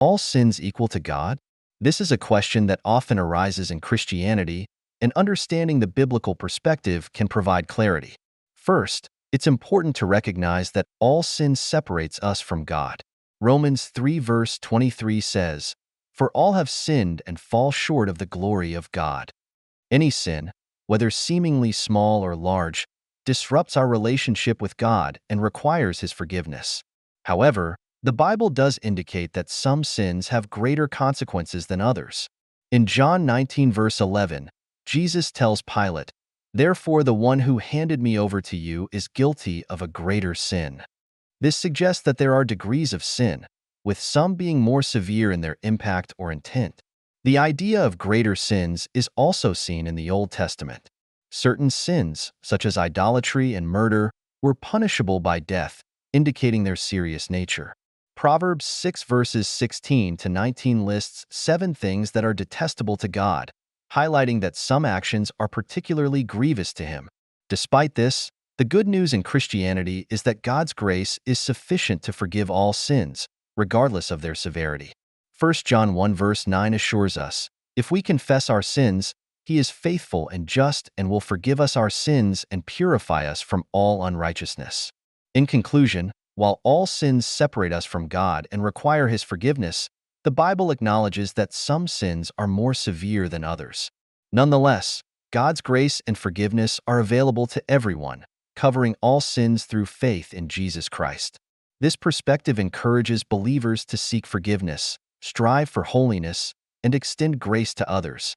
all sins equal to God? This is a question that often arises in Christianity, and understanding the biblical perspective can provide clarity. First, it's important to recognize that all sin separates us from God. Romans 3 verse 23 says, "For all have sinned and fall short of the glory of God." Any sin, whether seemingly small or large, disrupts our relationship with God and requires His forgiveness. However, the Bible does indicate that some sins have greater consequences than others. In John 19 verse 11, Jesus tells Pilate, "Therefore the one who handed me over to you is guilty of a greater sin." This suggests that there are degrees of sin, with some being more severe in their impact or intent. The idea of greater sins is also seen in the Old Testament. Certain sins, such as idolatry and murder, were punishable by death, indicating their serious nature. Proverbs 6 verses 16 to 19 lists 7 things that are detestable to God, highlighting that some actions are particularly grievous to Him. Despite this, the good news in Christianity is that God's grace is sufficient to forgive all sins, regardless of their severity. 1 John 1 verse 9 assures us, "If we confess our sins, He is faithful and just and will forgive us our sins and purify us from all unrighteousness." In conclusion, while all sins separate us from God and require His forgiveness, the Bible acknowledges that some sins are more severe than others. Nonetheless, God's grace and forgiveness are available to everyone, covering all sins through faith in Jesus Christ. This perspective encourages believers to seek forgiveness, strive for holiness, and extend grace to others.